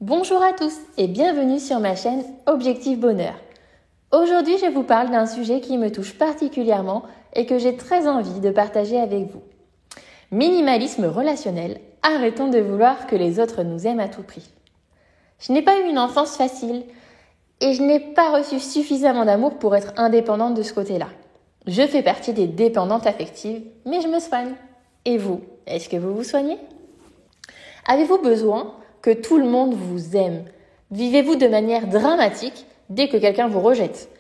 Bonjour à tous et bienvenue sur ma chaîne Objectif Bonheur. Aujourd'hui, je vous parle d'un sujet qui me touche particulièrement et que j'ai très envie de partager avec vous. Minimalisme relationnel, arrêtons de vouloir que les autres nous aiment à tout prix. Je n'ai pas eu une enfance facile et je n'ai pas reçu suffisamment d'amour pour être indépendante de ce côté-là. Je fais partie des dépendantes affectives, mais je me soigne. Et vous, est-ce que vous vous soignez ? Avez-vous besoin que tout le monde vous aime? Vivez-vous de manière dramatique dès que quelqu'un vous rejette?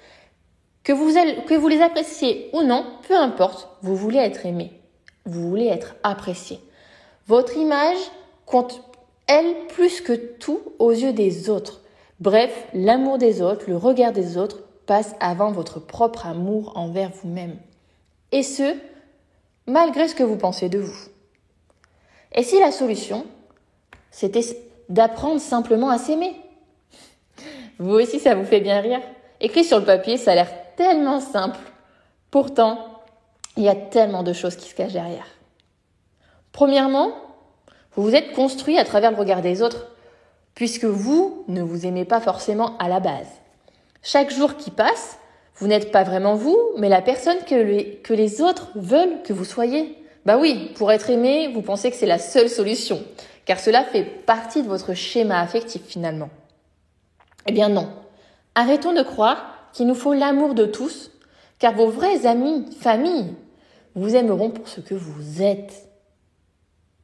Que vous les appréciez ou non, peu importe, vous voulez être aimé. Vous voulez être apprécié. Votre image compte, elle, plus que tout aux yeux des autres. Bref, l'amour des autres, le regard des autres passe avant votre propre amour envers vous-même. Et ce, malgré ce que vous pensez de vous. Et si la solution, c'était d'apprendre simplement à s'aimer? Vous aussi, ça vous fait bien rire? Écrit sur le papier, ça a l'air tellement simple. Pourtant, il y a tellement de choses qui se cachent derrière. Premièrement, vous vous êtes construit à travers le regard des autres, puisque vous ne vous aimez pas forcément à la base. Chaque jour qui passe, vous n'êtes pas vraiment vous, mais la personne que les autres veulent que vous soyez. Bah oui, pour être aimé, vous pensez que c'est la seule solution, car cela fait partie de votre schéma affectif finalement. Eh bien non, arrêtons de croire qu'il nous faut l'amour de tous, car vos vrais amis, famille, vous aimeront pour ce que vous êtes.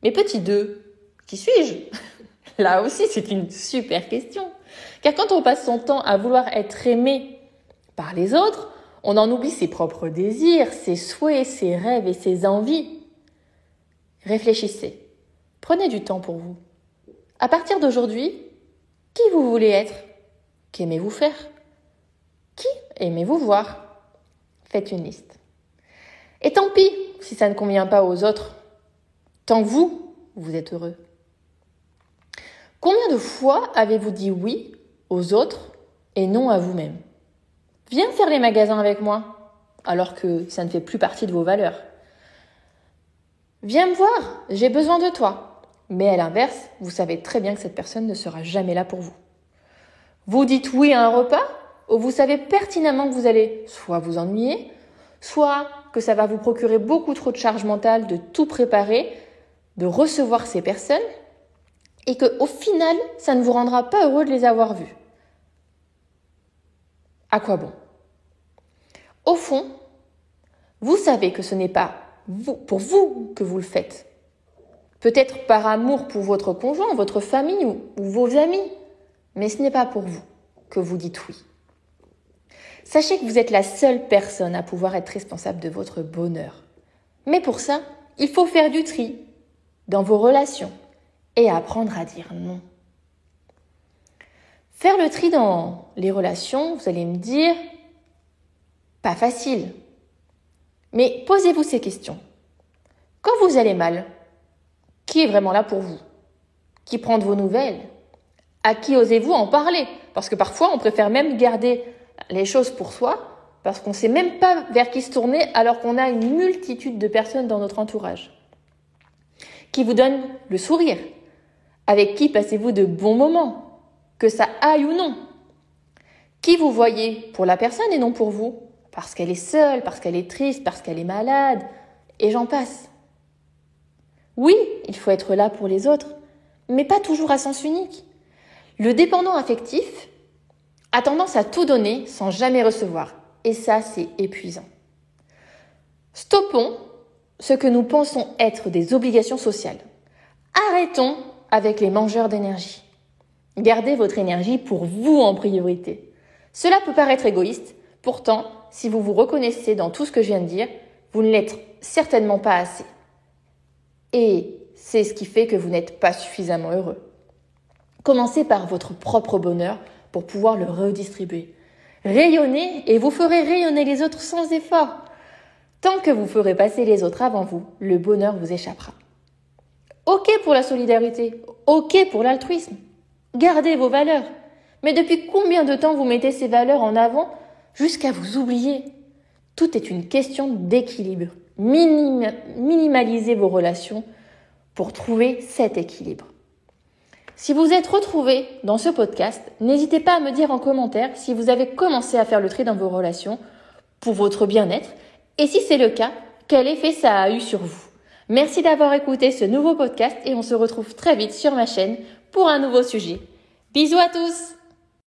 Mais petit 2, qui suis-je? Là aussi, c'est une super question. Car quand on passe son temps à vouloir être aimé par les autres, on en oublie ses propres désirs, ses souhaits, ses rêves et ses envies. Réfléchissez. Prenez du temps pour vous. À partir d'aujourd'hui, qui vous voulez être? Qu'aimez-vous faire? Qui aimez-vous voir? Faites une liste. Et tant pis si ça ne convient pas aux autres, tant que vous êtes heureux. Combien de fois avez-vous dit oui aux autres et non à vous-même? Viens faire les magasins avec moi, alors que ça ne fait plus partie de vos valeurs. Viens me voir, j'ai besoin de toi. Mais à l'inverse, vous savez très bien que cette personne ne sera jamais là pour vous. Vous dites oui à un repas, où vous savez pertinemment que vous allez soit vous ennuyer, soit que ça va vous procurer beaucoup trop de charge mentale de tout préparer, de recevoir ces personnes, et qu'au final, ça ne vous rendra pas heureux de les avoir vus. À quoi bon? Au fond, vous savez que ce n'est pas pour vous que vous le faites. Peut-être par amour pour votre conjoint, votre famille ou vos amis, mais ce n'est pas pour vous que vous dites oui. Sachez que vous êtes la seule personne à pouvoir être responsable de votre bonheur. Mais pour ça, il faut faire du tri dans vos relations et apprendre à dire non. Faire le tri dans les relations, vous allez me dire, pas facile. Mais posez-vous ces questions. Quand vous allez mal, qui est vraiment là pour vous? Qui prend de vos nouvelles? À qui osez-vous en parler? Parce que parfois, on préfère même garder les choses pour soi, parce qu'on ne sait même pas vers qui se tourner, alors qu'on a une multitude de personnes dans notre entourage. Qui vous donne le sourire? Avec qui passez-vous de bons moments? Que ça aille ou non? Qui vous voyez pour la personne et non pour vous? Parce qu'elle est seule, parce qu'elle est triste, parce qu'elle est malade, et j'en passe. Oui, il faut être là pour les autres, mais pas toujours à sens unique. Le dépendant affectif a tendance à tout donner sans jamais recevoir, et ça, c'est épuisant. Stoppons ce que nous pensons être des obligations sociales. Arrêtons avec les mangeurs d'énergie. Gardez votre énergie pour vous en priorité. Cela peut paraître égoïste, pourtant, si vous vous reconnaissez dans tout ce que je viens de dire, vous ne l'êtes certainement pas assez. Et c'est ce qui fait que vous n'êtes pas suffisamment heureux. Commencez par votre propre bonheur pour pouvoir le redistribuer. Rayonnez et vous ferez rayonner les autres sans effort. Tant que vous ferez passer les autres avant vous, le bonheur vous échappera. Ok pour la solidarité, ok pour l'altruisme. Gardez vos valeurs. Mais depuis combien de temps vous mettez ces valeurs en avant jusqu'à vous oublier? Tout est une question d'équilibre. Minimalisez vos relations pour trouver cet équilibre. Si vous êtes retrouvé dans ce podcast, n'hésitez pas à me dire en commentaire si vous avez commencé à faire le tri dans vos relations pour votre bien-être et si c'est le cas, quel effet ça a eu sur vous. Merci d'avoir écouté ce nouveau podcast et on se retrouve très vite sur ma chaîne pour un nouveau sujet. Bisous à tous!